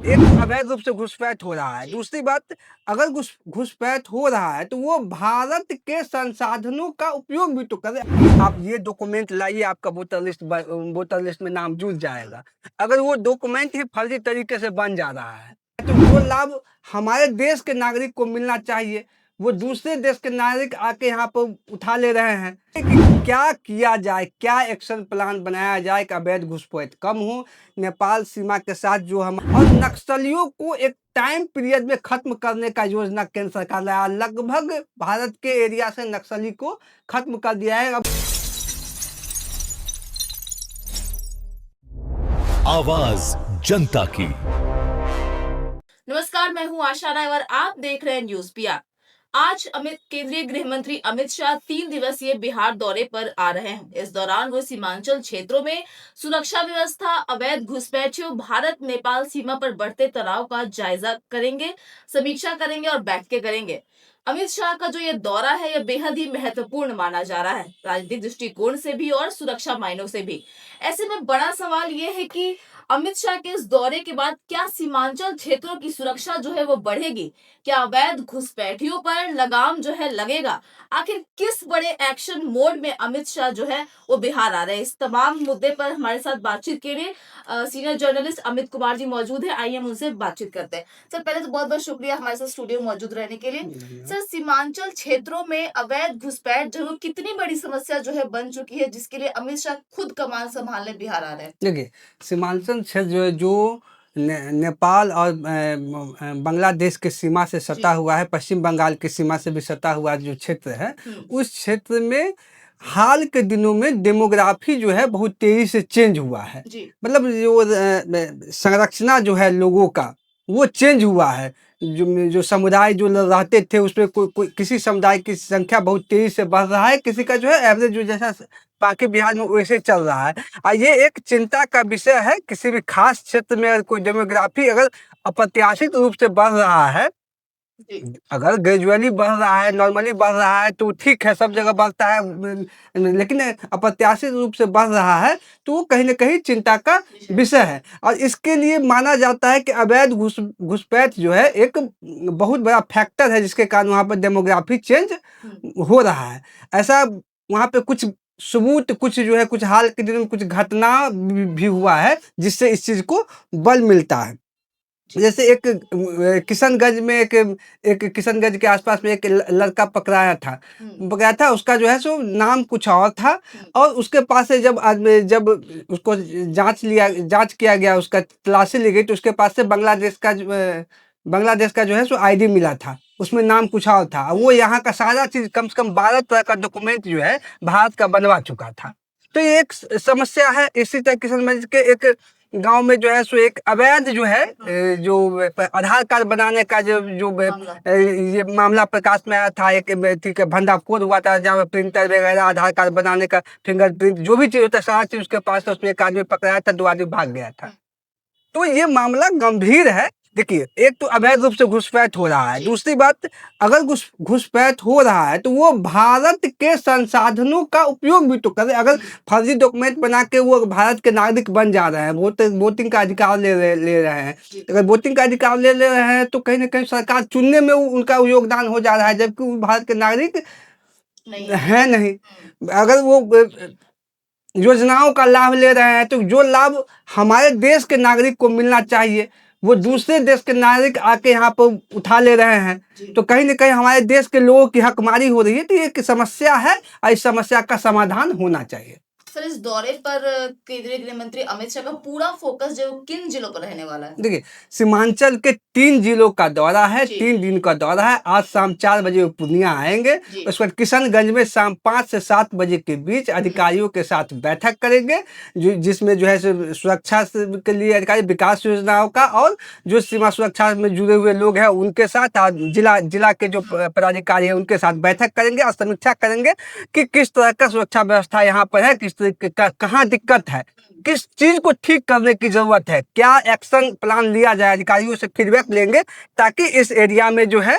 एक अवैध रूप से घुसपैठ हो रहा है। दूसरी बात, अगर घुसपैठ हो रहा है तो वो भारत के संसाधनों का उपयोग भी तो करे। आप ये डॉक्यूमेंट लाइए, आपका वोटर लिस्ट में नाम जुड़ जाएगा। अगर वो डॉक्यूमेंट ही फर्जी तरीके से बन जा रहा है तो जो लाभ हमारे देश के नागरिक को मिलना चाहिए वो दूसरे देश के नागरिक आके यहाँ पर उठा ले रहे हैं। कि क्या किया जाए, क्या एक्शन प्लान बनाया जाए कि अवैध घुसपैठ कम हो, नेपाल सीमा के साथ जो हम और नक्सलियों को एक टाइम पीरियड में खत्म करने का योजना केंद्र सरकार लाया। लगभग भारत के एरिया से नक्सली को खत्म कर दिया है। अब आवाज जनता की। नमस्कार, मैं हूं आशा राय और आप देख रहे हैं न्यूज पिया। आज केंद्रीय गृह मंत्री अमित शाह 3 दिवसीय बिहार दौरे पर आ रहे हैं। इस दौरान वो सीमांचल क्षेत्रों में सुरक्षा व्यवस्था, अवैध घुसपैठियों, भारत नेपाल सीमा पर बढ़ते तनाव का जायजा करेंगे, समीक्षा करेंगे और बैठकें करेंगे। अमित शाह का जो ये दौरा है यह बेहद ही महत्वपूर्ण माना जा रहा है, राजनीतिक दृष्टिकोण से भी और सुरक्षा मायनों से भी। ऐसे में बड़ा सवाल ये है कि अमित शाह के इस दौरे के बाद क्या सीमांचल क्षेत्रों की सुरक्षा जो है वो बढ़ेगी? क्या अवैध घुसपैठियों पर लगाम जो है लगेगा? आखिर किस बड़े एक्शन मोड में अमित शाह जो है वो बिहार आ रहे हैं? इस तमाम मुद्दे पर हमारे साथ बातचीत के लिए सीनियर जर्नलिस्ट अमित कुमार जी मौजूद है। आइए हम उनसे बातचीत करते हैं। सर, पहले तो बहुत बहुत शुक्रिया हमारे साथ स्टूडियो मौजूद रहने के लिए। सर, सीमांचल क्षेत्रों में अवैध घुसपैठ जो है कितनी बड़ी समस्या जो है बन चुकी है, जिसके लिए अमित शाह खुद कमान संभालने बिहार आ रहे हैं? देखिए, सीमांचल क्षेत्र जो है जो नेपाल और बांग्लादेश के सीमा से सटा हुआ है, पश्चिम बंगाल की सीमा से भी सटा हुआ जो क्षेत्र है, उस क्षेत्र में हाल के दिनों में डेमोग्राफी जो है बहुत तेजी से चेंज हुआ है। मतलब जो संरचना जो है लोगों का वो चेंज हुआ है। जो समुदाय जो रहते थे उसमें कोई किसी समुदाय की संख्या बहुत तेजी से बढ़ रहा है, किसी का जो है एवरेज जो जैसा बाकी बिहार में वैसे चल रहा है। ये एक चिंता का विषय है। किसी भी खास क्षेत्र में अगर कोई डेमोग्राफी अगर अप्रत्याशित रूप से बढ़ रहा है, अगर ग्रेजुअली बढ़ रहा है, नॉर्मली बढ़ रहा है तो ठीक है, सब जगह बढ़ता है, लेकिन अप्रत्याशित रूप से बढ़ रहा है तो वो कहीं ना कहीं चिंता का विषय है। और इसके लिए माना जाता है कि अवैध घुसपैठ जो है एक बहुत बड़ा फैक्टर है जिसके कारण वहाँ पर डेमोग्राफी चेंज हो रहा है। ऐसा वहाँ पे कुछ सबूत, कुछ जो है कुछ हाल के दिनों में कुछ घटना भी हुआ है जिससे इस चीज को बल मिलता है। जैसे एक किशनगंज में एक किशनगंज के आसपास में एक लड़का पकड़ाया था। उसका जो है सो नाम कुछ और था और उसके पास से जब उसको जांच किया गया, उसका तलाशी ली गई तो उसके पास से बांग्लादेश का जो है सो आईडी मिला था, उसमें नाम कुछ और था। वो यहाँ का सारा चीज कम से कम 12 तरह का डॉक्यूमेंट जो है भारत का बनवा चुका था। तो ये एक समस्या है। इसी तरह किशनगंज के एक गांव में जो है सो एक अवैध जो है जो आधार कार्ड बनाने का ये मामला प्रकाश में आया था। एक भंडाफोड़ हुआ था जहाँ प्रिंटर वगैरह, आधार कार्ड बनाने का फिंगरप्रिंट, जो भी चीज होता है सारा चीज उसके पास था। उसमें एक आदमी पकड़ाया था, 2 आदमी भाग गया था। तो ये मामला गंभीर है। देखिए, एक तो अवैध रूप से घुसपैठ हो रहा है। दूसरी बात, अगर घुसपैठ हो रहा है तो वो भारत के संसाधनों का उपयोग भी तो करे। अगर फर्जी डॉक्यूमेंट बना के वो भारत के नागरिक बन जा रहे हैं, वोटिंग का अधिकार ले रहे हैं, अगर वोटिंग का अधिकार ले रहे हैं तो कहीं ना कहीं सरकार चुनने में उनका योगदान हो जा रहा है, जबकि वो भारत के नागरिक है नहीं। अगर वो योजनाओं का लाभ ले रहे हैं तो जो लाभ हमारे देश के नागरिक को मिलना चाहिए वो दूसरे देश के नागरिक आके यहाँ पर उठा ले रहे हैं। तो कहीं ना कहीं हमारे देश के लोगों की हकमारी हो रही है। तो ये एक समस्या है और इस समस्या का समाधान होना चाहिए। सर, इस दौरे पर केंद्रीय गृह मंत्री अमित शाह का पूरा फोकस जो किन जिलों पर रहने वाला है? देखिए, सीमांचल के 3 जिलों का दौरा है, 3 दिन का दौरा है। आज शाम 4 बजे वो पूर्णिया आएंगे। उसके बाद किशनगंज में शाम 5 से 7 बजे के बीच अधिकारियों के साथ बैठक करेंगे, जिसमें जो है सुरक्षा के लिए अधिकारी, विकास योजनाओं का और जो सीमा सुरक्षा में जुड़े हुए लोग हैं उनके साथ, जिला के जो पदाधिकारी है उनके साथ बैठक करेंगे और समीक्षा करेंगे कि किस तरह का सुरक्षा व्यवस्था यहाँ पर है, किस तरह का कहाँ दिक्कत है, किस चीज को ठीक करने की जरूरत है, क्या एक्शन प्लान लिया जाए। अधिकारियों से फीडबैक लेंगे ताकि इस एरिया में जो है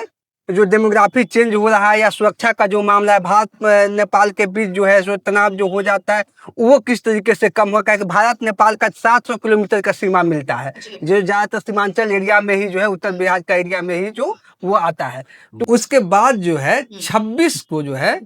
जो डेमोग्राफी चेंज हो रहा है या सुरक्षा का जो मामला है, भारत नेपाल के बीच जो है सो तनाव जो हो जाता है वो किस तरीके से कम होगा, कि भारत नेपाल का 700 किलोमीटर का सीमा मिलता है, जो ज़्यादातर सीमांचल एरिया में ही जो है, उत्तर बिहार का एरिया में ही जो वो आता है। तो उसके बाद जो है 26 को जो है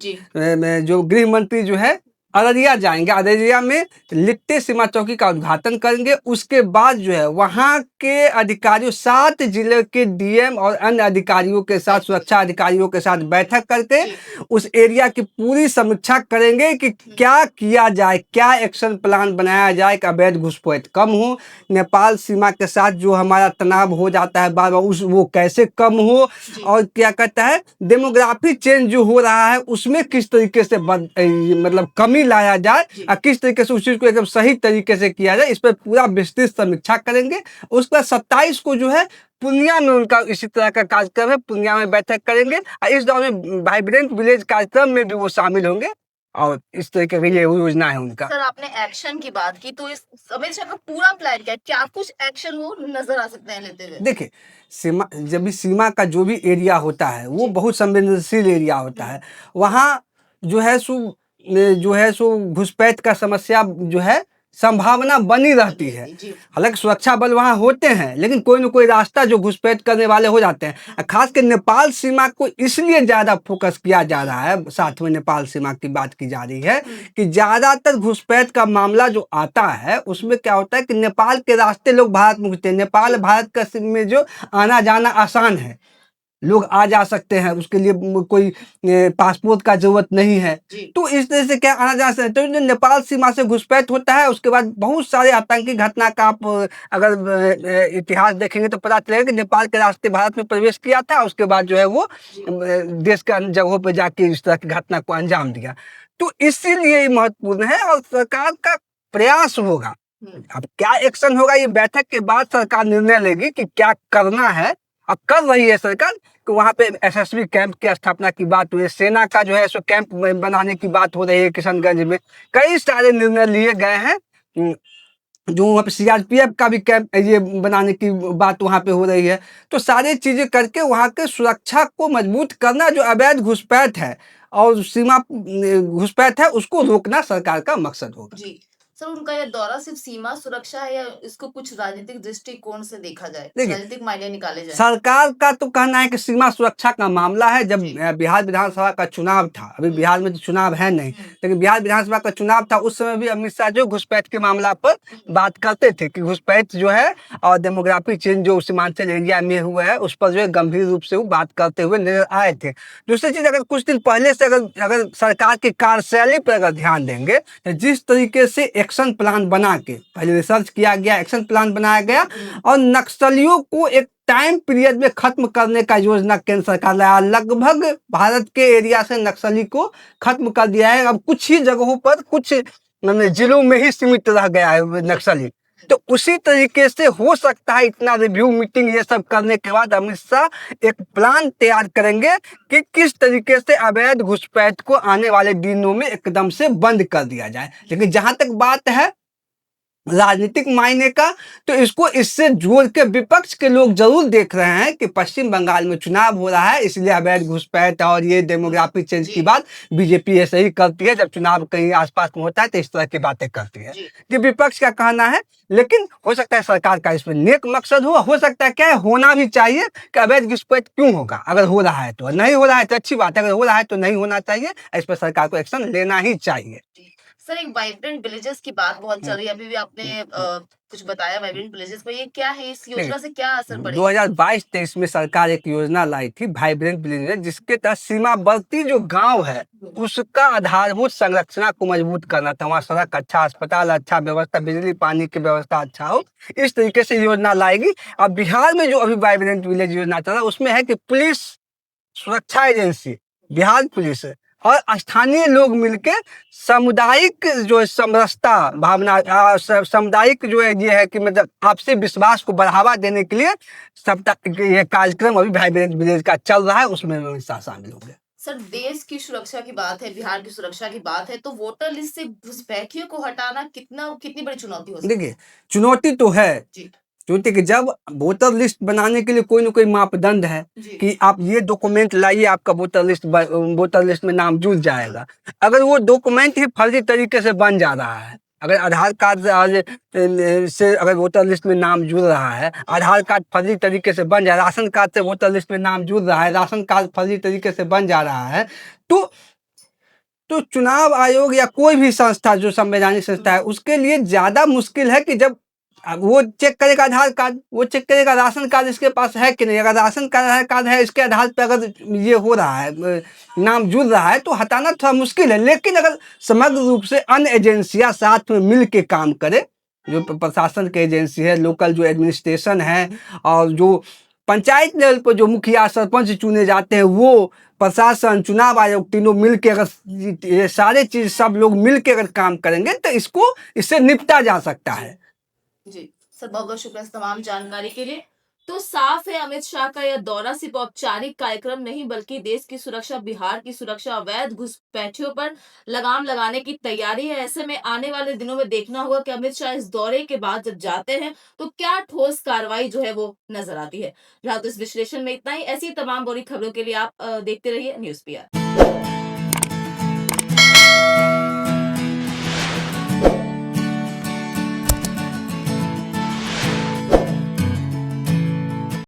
जो गृह मंत्री जो है अररिया जाएंगे, अररिया में लिट्टे सीमा चौकी का उद्घाटन करेंगे। उसके बाद जो है वहाँ के अधिकारियों, 7 जिले के डीएम और अन्य अधिकारियों के साथ, सुरक्षा अधिकारियों के साथ बैठक करके उस एरिया की पूरी समीक्षा करेंगे कि क्या किया जाए, क्या एक्शन प्लान बनाया जाए कि अवैध घुसपैठ कम हो, नेपाल सीमा के साथ जो हमारा तनाव हो जाता है बार बार उस वो कैसे कम हो, और क्या कहता है डेमोग्राफी चेंज जो हो रहा है उसमें किस तरीके से मतलब कमी लाया जाए और किस तरीके से उस चीज को एकदम सही तरीके से किया जाए, इस पर पूरा विस्तृत समीक्षा करेंगे। उसके बाद 27 को जो है पूर्णिया में उनका इसी तरह का कार्यक्रम है, पूर्णिया में बैठक करेंगे और इस दौरान में वाइब्रेंट विलेज कार्यक्रम में भी वो शामिल होंगे और इस तरीके की ये योजना है उनका। सर, आपने एक्शन की बात की, तो इस अमित शाह का पूरा प्लान क्या है, क्या कुछ एक्शन वो नजर आ सकते हैं लेते हुए? देखिए, सीमा, जब भी सीमा का जो भी एरिया होता है वो बहुत संवेदनशील एरिया होता है, वहाँ जो है सो घुसपैठ का समस्या जो है संभावना बनी रहती है। हालांकि सुरक्षा बल वहाँ होते हैं लेकिन कोई न कोई रास्ता जो घुसपैठ करने वाले हो जाते हैं। खास कर नेपाल सीमा को इसलिए ज़्यादा फोकस किया जा रहा है, साथ में नेपाल सीमा की बात की जा रही है कि ज़्यादातर घुसपैठ का मामला जो आता है उसमें क्या होता है कि नेपाल के रास्ते लोग भारत में घुसते हैं। नेपाल भारत का में जो आना जाना आसान है, लोग आ जा सकते हैं, उसके लिए कोई पासपोर्ट का जरूरत नहीं है। तो इस तरह से क्या आना जा सकता है, तो जो नेपाल सीमा से घुसपैठ होता है उसके बाद बहुत सारे आतंकी घटना का आप अगर इतिहास देखेंगे तो पता चलेगा कि नेपाल के रास्ते भारत में प्रवेश किया था, उसके बाद जो है वो देश के अन्य जगहों पर जाके इस तरह की घटना को अंजाम दिया। तो इसीलिए ये महत्वपूर्ण है और सरकार का प्रयास होगा। अब क्या एक्शन होगा ये बैठक के बाद सरकार निर्णय लेगी कि क्या करना है। अब कर रही है सरकार कि वहाँ पे एसएसबी कैंप की स्थापना की बात हुई है, सेना का जो है सो कैंप बनाने की बात हो रही है किशनगंज में, कई सारे निर्णय लिए गए हैं। जो वहाँ पे सीआरपीएफ का भी कैंप ये बनाने की बात वहाँ पे हो रही है। तो सारी चीज़ें करके वहाँ के सुरक्षा को मजबूत करना, जो अवैध घुसपैठ है और सीमा घुसपैठ है उसको रोकना सरकार का मकसद होगा। जी सर, उनका यह दौरा सिर्फ सीमा सुरक्षा है या इसको कुछ राजनीतिक दृष्टिकोण से देखा जाए, राजनीतिक मायने निकाले जाए? सरकार का तो कहना है कि सीमा सुरक्षा का मामला है। जब बिहार विधानसभा का चुनाव था, अभी बिहार में तो चुनाव है नहीं, लेकिन बिहार विधानसभा का चुनाव था, उस समय भी अमित शाह जो घुसपैठ के मामला पर बात करते थे कि घुसपैठ जो है और डेमोग्राफी चेंज जो सीमांचल एरिया में हुआ है उस पर जो है गंभीर रूप से वो बात करते हुए नजर आए थे। दूसरी चीज, अगर कुछ दिन पहले से अगर सरकार की कार्यशैली पर अगर ध्यान देंगे तो जिस तरीके से एक्शन प्लान बना के पहले रिसर्च किया गया, एक्शन प्लान बनाया गया और नक्सलियों को एक टाइम पीरियड में खत्म करने का योजना केंद्र सरकार लाया। लगभग भारत के एरिया से नक्सली को खत्म कर दिया है। अब कुछ ही जगहों पर, कुछ जिलों में ही सीमित रह गया है नक्सली। तो उसी तरीके से हो सकता है इतना रिव्यू मीटिंग ये सब करने के बाद अमित शाह एक प्लान तैयार करेंगे कि किस तरीके से अवैध घुसपैठ को आने वाले दिनों में एकदम से बंद कर दिया जाए। लेकिन जहां तक बात है राजनीतिक मायने का, तो इसको इससे जोड़ के विपक्ष के लोग जरूर देख रहे हैं कि पश्चिम बंगाल में चुनाव हो रहा है, इसलिए अवैध घुसपैठ और ये डेमोग्राफी चेंज की बात बीजेपी ऐसे ही करती है। जब चुनाव कहीं आसपास में होता है तो इस तरह की बातें करती है, कि विपक्ष का कहना है। लेकिन हो सकता है सरकार का इसमें नेक मकसद हो सकता है क्या होना भी चाहिए कि अवैध घुसपैठ क्यों होगा, अगर हो रहा है तो, नहीं हो रहा है तो अच्छी बात है, अगर हो रहा है तो नहीं होना चाहिए, इस पर सरकार को एक्शन लेना ही चाहिए। सर, एक वाइब्रेंट विलेजेस की बात बहुत चल रही है, अभी भी आपने कुछ बताया वाइब्रेंट विलेजेस पर, ये क्या है, इस योजना से क्या असर पड़ेगा? 2022-23 में सरकार एक योजना लाई थी वाइब्रेंट विलेज, जिसके तहत सीमावर्ती जो गांव है उसका आधारभूत संरचना को मजबूत करना था। वहाँ सड़क अच्छा, अस्पताल अच्छा, व्यवस्था, बिजली पानी की व्यवस्था अच्छा हो, इस तरीके से योजना लाएगी। अब बिहार में जो अभी वाइब्रेंट विलेज योजना चल रहा है उसमें है कि पुलिस सुरक्षा एजेंसी, बिहार पुलिस और स्थानीय लोग मिलके सामुदायिक जो समरसता भावना, सामुदायिक जो है ये है कि मतलब आपसी विश्वास को बढ़ावा देने के लिए सप्ताह ये कार्यक्रम अभी वाइब्रेंट विलेज का चल रहा है, उसमें शामिल होंगे। सर, देश की सुरक्षा की बात है, बिहार की सुरक्षा की बात है, तो वोटर लिस्ट से घुसपैठियों को हटाना कितनी बड़ी चुनौती हो सकती है? देखिए, चुनौती तो है, क्योंकि कि जब वोटर लिस्ट बनाने के लिए कोई ना कोई मापदंड है जी कि आप ये डॉक्यूमेंट लाइए, आपका वोटर लिस्ट में नाम जुड़ जाएगा। अगर वो डॉक्यूमेंट ही फर्जी तरीके से बन जा रहा है, अगर आधार कार्ड से से अगर वोटर लिस्ट में नाम जुड़ रहा है, आधार कार्ड फर्जी तरीके से बन जा रहा है, राशन कार्ड से वोटर लिस्ट में नाम जुड़ रहा है, राशन कार्ड फर्जी तरीके से बन जा रहा है, तो चुनाव आयोग या कोई भी संस्था जो संवैधानिक संस्था है, उसके लिए ज़्यादा मुश्किल है कि जब वो चेक करेगा आधार कार्ड, वो चेक करेगा राशन कार्ड इसके पास है कि नहीं। अगर राशन कार्ड आधार कार्ड है, इसके आधार पर अगर ये हो रहा है, नाम जुड़ रहा है, तो हटाना थोड़ा मुश्किल है। लेकिन अगर समग्र रूप से अन्य एजेंसियां साथ में मिल के काम करें, जो प्रशासन की एजेंसी है, लोकल जो एडमिनिस्ट्रेशन है, और जो पंचायत लेवल पर जो मुखिया सरपंच चुने जाते हैं, वो प्रशासन, चुनाव आयोग, तीनों मिल के अगर ये सारे चीज सब लोग मिल के अगर काम करेंगे तो इससे निपटा जा सकता है। जी सर, बहुत बहुत शुक्रिया इस तमाम जानकारी के लिए। तो साफ है, अमित शाह का यह दौरा सिर्फ औपचारिक कार्यक्रम नहीं बल्कि देश की सुरक्षा, बिहार की सुरक्षा, अवैध घुसपैठियों पर लगाम लगाने की तैयारी है। ऐसे में आने वाले दिनों में देखना होगा कि अमित शाह इस दौरे के बाद जब जाते हैं तो क्या ठोस कार्रवाई जो है वो नजर आती है। फिलहाल तो इस विश्लेषण में इतना ही। ऐसी तमाम बड़ी खबरों के लिए आप देखते रहिए न्यूज़ पीआर।